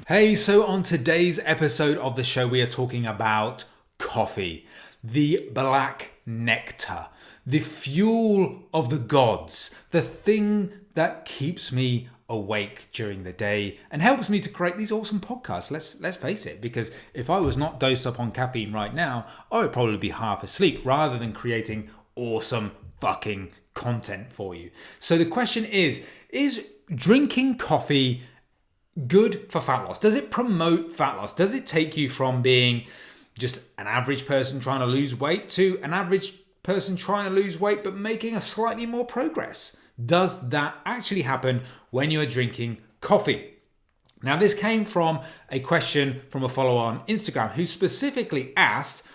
Hey, so on today's episode of the show, we are talking about coffee, the black nectar, the fuel of the gods, the thing that keeps me awake during the day and helps me to create these awesome podcasts. Let's face it, because if I was not dosed up on caffeine right now, I would probably be half asleep rather than creating awesome fucking content for you. So the question is drinking coffee good for fat loss? Does it promote fat loss? Does it take you from being just an average person trying to lose weight to an average person trying to lose weight but making a slightly more progress? Does that actually happen when you're drinking coffee? Now, this came from a question from a follower on Instagram who specifically asked,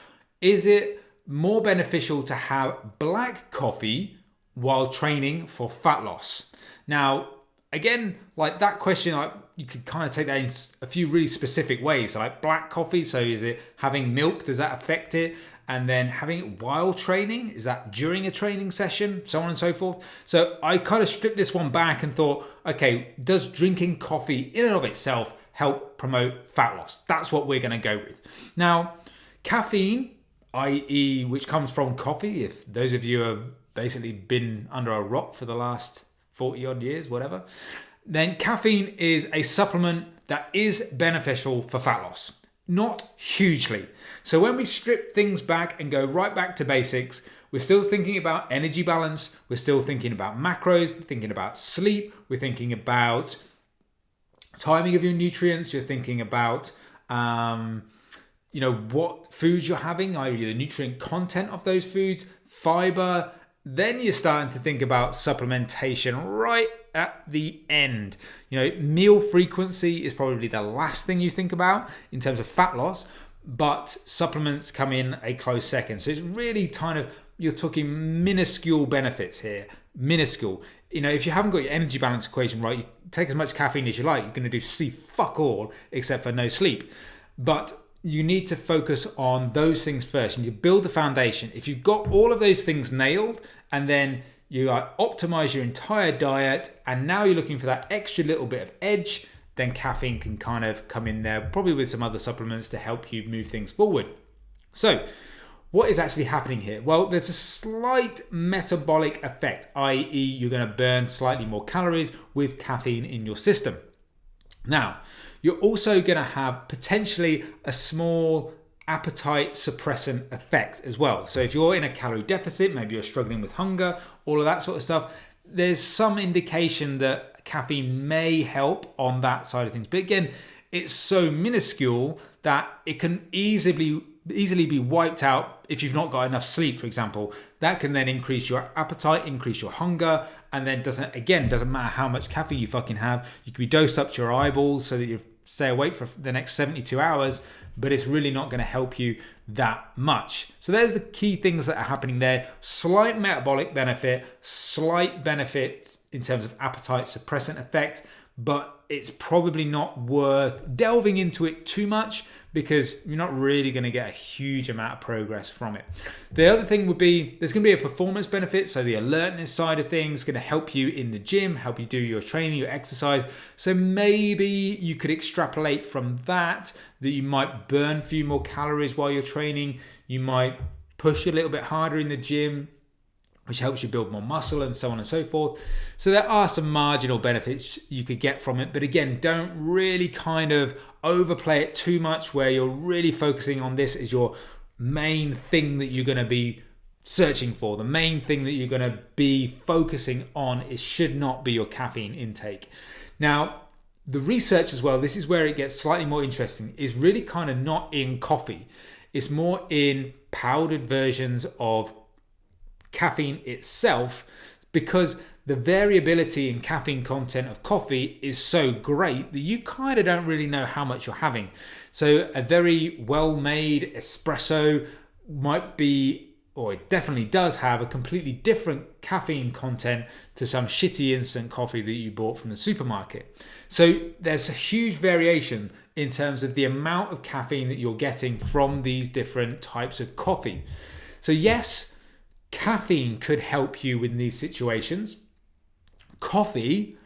is it more beneficial to have black coffee while training for fat loss? Now, again, like that question, you could kind of take that in a few really specific ways. So like black coffee, so is it having milk? Does that affect it? And then having it while training, is that during a training session? So on and so forth. So I kind of stripped this one back and thought, okay, does drinking coffee in and of itself help promote fat loss? That's what we're going to go with. Now, caffeine, i.e. which comes from coffee, if those of you have basically been under a rock for the last 40 odd years, whatever, then caffeine is a supplement that is beneficial for fat loss. Not hugely. So when we strip things back and go right back to basics, we're still thinking about energy balance, we're still thinking about macros, we're thinking about sleep, we're thinking about timing of your nutrients, you're thinking about what foods you're having, either the nutrient content of those foods, fiber. Then you're starting to think about supplementation right at the end. Meal frequency is probably the last thing you think about in terms of fat loss, but supplements come in a close second. So it's really you're talking minuscule benefits here. Minuscule. If you haven't got your energy balance equation right, you take as much caffeine as you like, you're going to see fuck all except for no sleep. But you need to focus on those things first and you build the foundation. If you've got all of those things nailed and then you optimize your entire diet and now you're looking for that extra little bit of edge, then caffeine can kind of come in there, probably with some other supplements to help you move things forward. So what is actually happening here? Well, there's a slight metabolic effect, i.e. you're going to burn slightly more calories with caffeine in your system. Now, you're also going to have potentially a small appetite suppressant effect as well. So if you're in a calorie deficit, maybe you're struggling with hunger, all of that sort of stuff, there's some indication that caffeine may help on that side of things. But again, it's so minuscule that it can easily be wiped out if you've not got enough sleep, for example. That can then increase your appetite, increase your hunger, and then doesn't matter how much caffeine you fucking have. You can be dosed up to your eyeballs so that you stay awake for the next 72 hours, but it's really not going to help you that much. So there's the key things that are happening there. Slight metabolic benefit, slight benefit in terms of appetite suppressant effect, but it's probably not worth delving into it too much because you're not really going to get a huge amount of progress from it. The other thing would be there's going to be a performance benefit. So the alertness side of things is going to help you in the gym, help you do your training, your exercise. So maybe you could extrapolate from that you might burn a few more calories while you're training. You might push a little bit harder in the gym, which helps you build more muscle and so on and so forth. So there are some marginal benefits you could get from it. But again, don't really kind of overplay it too much where you're really focusing on this as your main thing that you're going to be searching for. The main thing that you're going to be focusing on should not be your caffeine intake. Now, the research as well, this is where it gets slightly more interesting, is really kind of not in coffee. It's more in powdered versions of caffeine itself, because the variability in caffeine content of coffee is so great that you kind of don't really know how much you're having. So a very well-made espresso might be, or it definitely does have, a completely different caffeine content to some shitty instant coffee that you bought from the supermarket. So there's a huge variation in terms of the amount of caffeine that you're getting from these different types of coffee. So yes, caffeine could help you in these situations. Coffee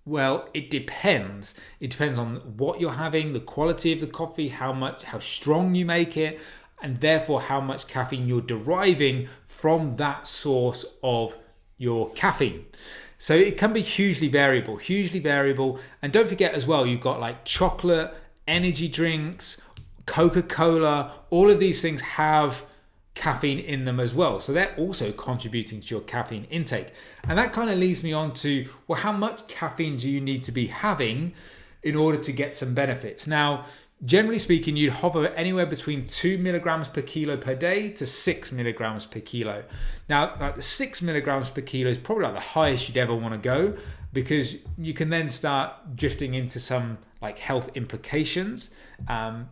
Well, it depends. It depends on what you're having, the quality of the coffee, how strong you make it, and therefore how much caffeine you're deriving from that source of your caffeine. So it can be hugely variable, hugely variable. And don't forget as well, you've got like chocolate, energy drinks, Coca-Cola, all of these things have caffeine in them as well. So they're also contributing to your caffeine intake. And that kind of leads me on to, well, how much caffeine do you need to be having in order to get some benefits? Now, generally speaking, you'd hover anywhere between 2 milligrams per kilo per day to 6 milligrams per kilo. Now, like the 6 milligrams per kilo is probably like the highest you'd ever want to go, because you can then start drifting into some like health implications,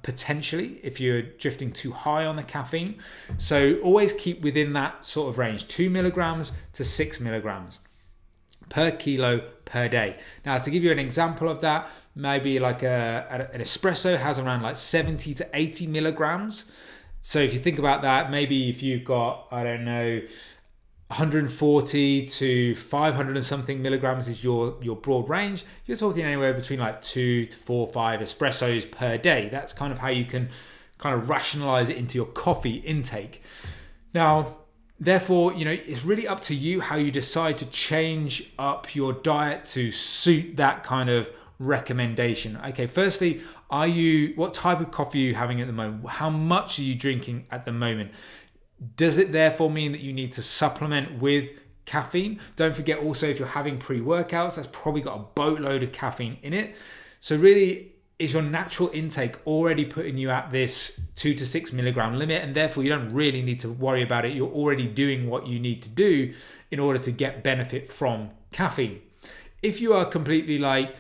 potentially, if you're drifting too high on the caffeine. So always keep within that sort of range, 2 milligrams to 6 milligrams per kilo per day. Now, to give you an example of that, maybe like an espresso has around like 70 to 80 milligrams. So if you think about that, maybe if you've got, I don't know, 140 to 500 and something milligrams is your broad range, you're talking anywhere between like 2 to 4 5 espressos per day. That's kind of how you can kind of rationalize it into your coffee intake. Now, therefore, it's really up to you how you decide to change up your diet to suit that kind of recommendation. Okay, firstly, what type of coffee are you having at the moment? How much are you drinking at the moment? Does it therefore mean that you need to supplement with caffeine? Don't forget also, if you're having pre-workouts, that's probably got a boatload of caffeine in it. So really, is your natural intake already putting you at this 2 to 6 milligram limit, and therefore you don't really need to worry about it? You're already doing what you need to do in order to get benefit from caffeine. If you are completely like,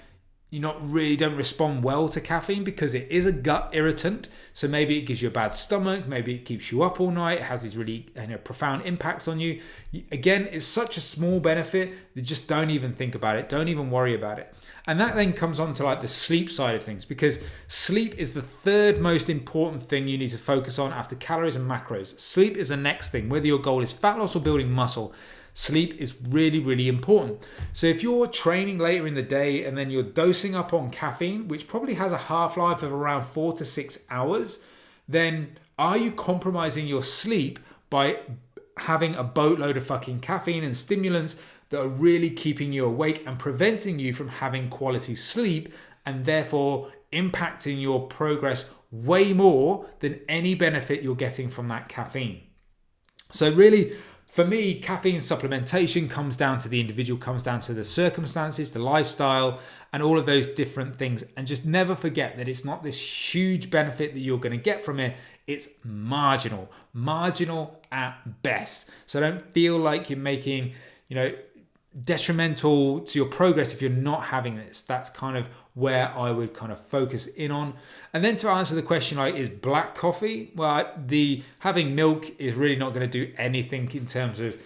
don't respond well to caffeine because it is a gut irritant, so maybe it gives you a bad stomach, maybe it keeps you up all night, it has these really profound impacts on you. Again, it's such a small benefit that just don't even think about it, don't even worry about it. And that then comes on to like the sleep side of things, because sleep is the third most important thing you need to focus on after calories and macros. Sleep is the next thing, whether your goal is fat loss or building muscle. Sleep is really, really important. So if you're training later in the day and then you're dosing up on caffeine, which probably has a half-life of around 4 to 6 hours, then are you compromising your sleep by having a boatload of fucking caffeine and stimulants that are really keeping you awake and preventing you from having quality sleep, and therefore impacting your progress way more than any benefit you're getting from that caffeine? So really, for me, caffeine supplementation comes down to the individual, comes down to the circumstances, the lifestyle, and all of those different things. And just never forget that it's not this huge benefit that you're going to get from it. It's marginal at best. So don't feel like you're making, detrimental to your progress if you're not having this. That's kind of where I would kind of focus in on. And then to answer the question, like, is black coffee? Well, having milk is really not going to do anything in terms of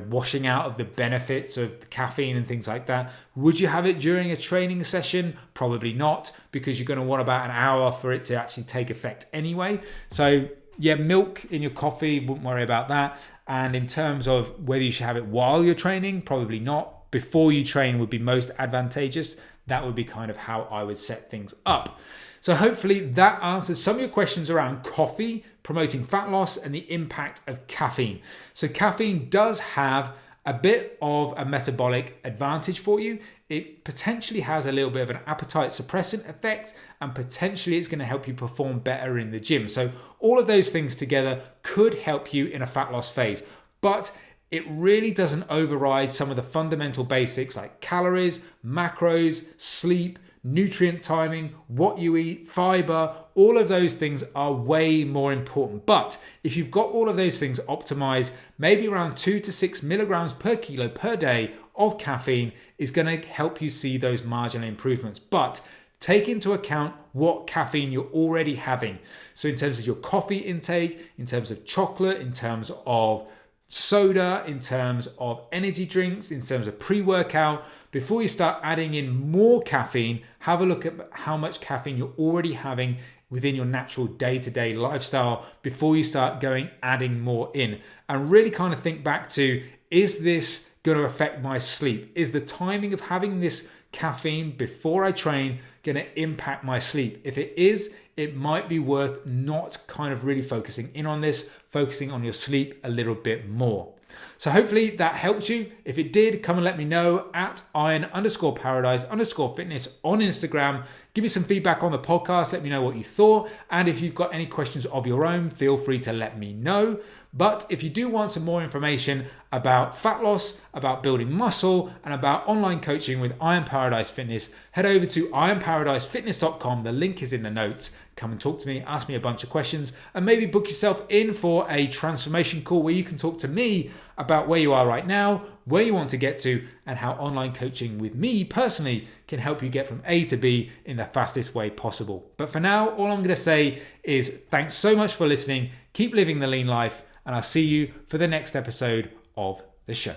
washing out of the benefits of the caffeine and things like that. Would you have it during a training session? Probably not, because you're going to want about an hour for it to actually take effect anyway. So yeah, milk in your coffee, wouldn't worry about that. And in terms of whether you should have it while you're training, probably not. Before you train would be most advantageous. That would be kind of how I would set things up. So hopefully that answers some of your questions around coffee, promoting fat loss, and the impact of caffeine. So caffeine does have a bit of a metabolic advantage for you. It potentially has a little bit of an appetite suppressant effect, and potentially it's going to help you perform better in the gym. So all of those things together could help you in a fat loss phase, but it really doesn't override some of the fundamental basics like calories, macros, sleep, nutrient timing, what you eat, fiber. All of those things are way more important. But if you've got all of those things optimized, maybe around 2 to 6 milligrams per kilo per day of caffeine is going to help you see those marginal improvements. But take into account what caffeine you're already having. So in terms of your coffee intake, in terms of chocolate, in terms of soda, in terms of energy drinks, in terms of pre-workout, before you start adding in more caffeine, have a look at how much caffeine you're already having within your natural day-to-day lifestyle before you start adding more in. And really kind of think back to, is this going to affect my sleep? Is the timing of having this caffeine before I train going to impact my sleep? If it is, it might be worth not kind of really focusing in on this, focusing on your sleep a little bit more. So hopefully that helped you. If it did, come and let me know at iron_paradise_fitness on Instagram. Give me some feedback on the podcast. Let me know what you thought. And if you've got any questions of your own, feel free to let me know. But if you do want some more information about fat loss, about building muscle, and about online coaching with Iron Paradise Fitness, head over to ironparadisefitness.com. The link is in the notes. Come and talk to me, ask me a bunch of questions, and maybe book yourself in for a transformation call where you can talk to me about where you are right now, where you want to get to, and how online coaching with me personally can help you get from A to B in the fastest way possible. But for now, all I'm going to say is thanks so much for listening. Keep living the lean life, and I'll see you for the next episode of the show.